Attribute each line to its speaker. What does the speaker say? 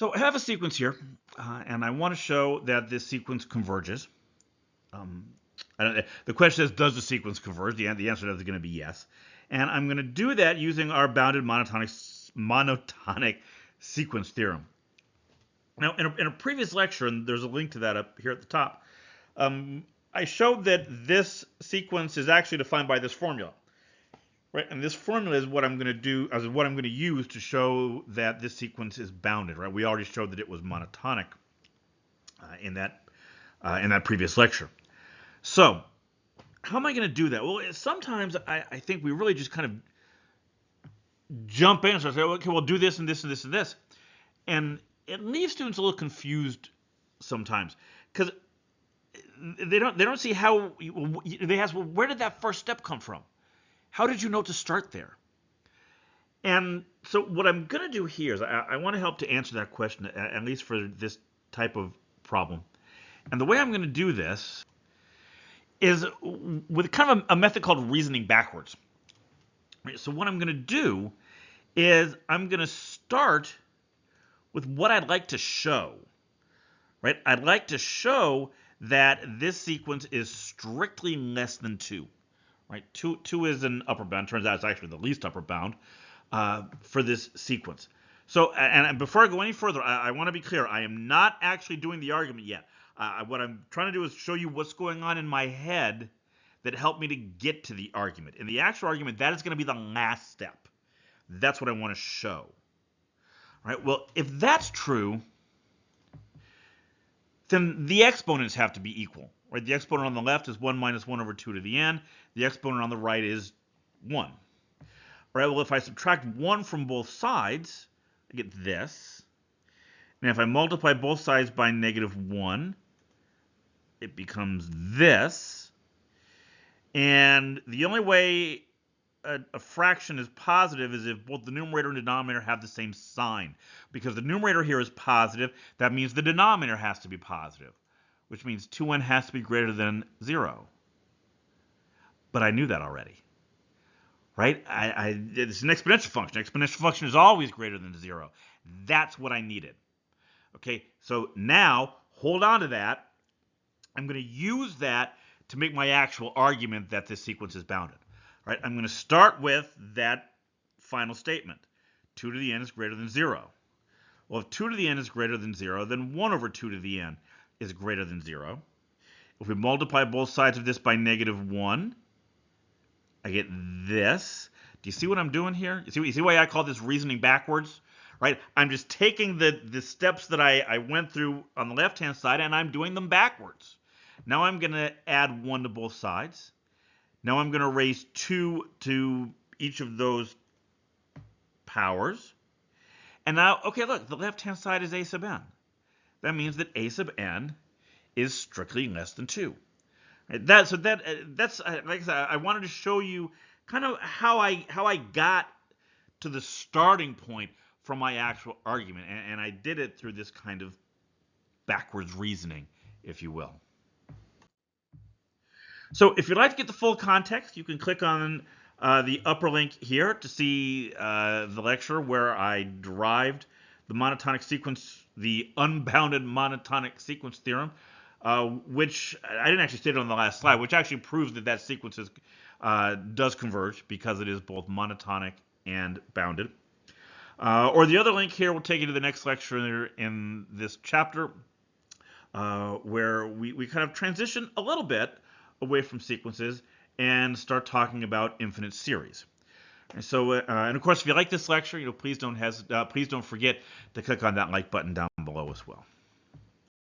Speaker 1: So I have a sequence here, and I want to show that this sequence converges. The question is, does the sequence converge? The answer is going to be yes. And I'm going to do that using our bounded monotonic sequence theorem. Now, in a previous lecture, and there's a link to that up here at the top, I showed that this sequence is actually defined by this formula. Right, and this formula is what I'm going to do, as what I'm going to use to show that this sequence is bounded. Right, we already showed that it was monotonic in that previous lecture. So, how am I going to do that? Well, sometimes I think we really just kind of jump in and say, okay, we'll do this and this and this and this, and it leaves students a little confused sometimes because they don't see how they ask, well, where did that first step come from? How did you know to start there? And so what I'm going to do here is I want to help to answer that question, at least for this type of problem. And the way I'm going to do this is with kind of a method called reasoning backwards. So what I'm going to do is I'm going to start with what I'd like to show. Right? I'd like to show that this sequence is strictly less than 2. Right, 2 is an upper bound. Turns out it's actually the least upper bound for this sequence. So, and before I go any further, I want to be clear. I am not actually doing the argument yet. What I'm trying to do is show you what's going on in my head that helped me to get to the argument. In the actual argument, that is going to be the last step. That's what I want to show. All right, well, if that's true, then the exponents have to be equal. Right, the exponent on the left is 1 minus 1 over 2 to the n. The exponent on the right is 1. All right, well, if I subtract 1 from both sides, I get this. And if I multiply both sides by -1, it becomes this. And the only way a fraction is positive is if both the numerator and denominator have the same sign. Because the numerator here is positive, that means the denominator has to be positive, which means 2n has to be greater than 0. But I knew that already, right? It's an exponential function. Exponential function is always greater than 0. That's what I needed. Okay, so now, hold on to that. I'm going to use that to make my actual argument that this sequence is bounded. Right? I'm going to start with that final statement. 2 to the n is greater than 0. Well, if 2 to the n is greater than 0, then 1 over 2 to the n is greater than 0. If we multiply both sides of this by -1, I get this. Do you see what I'm doing here? You see why I call this reasoning backwards? Right? I'm just taking the steps that I went through on the left-hand side, and I'm doing them backwards. Now I'm going to add 1 to both sides. Now I'm going to raise 2 to each of those powers. And now, okay, look, the left-hand side is a sub n. That means that a sub n is strictly less than 2. That's like I said, I wanted to show you kind of how I got to the starting point from my actual argument, and I did it through this kind of backwards reasoning, if you will. So if you'd like to get the full context, you can click on the upper link here to see the lecture where I derived the monotonic sequence, the unbounded monotonic sequence theorem, which I didn't actually state it on the last slide, which actually proves that that sequence does converge because it is both monotonic and bounded. Or the other link here will take you to the next lecture in this chapter, where we kind of transition a little bit away from sequences and start talking about infinite series. And so, and of course, if you like this lecture, please don't forget to click on that like button down below as well.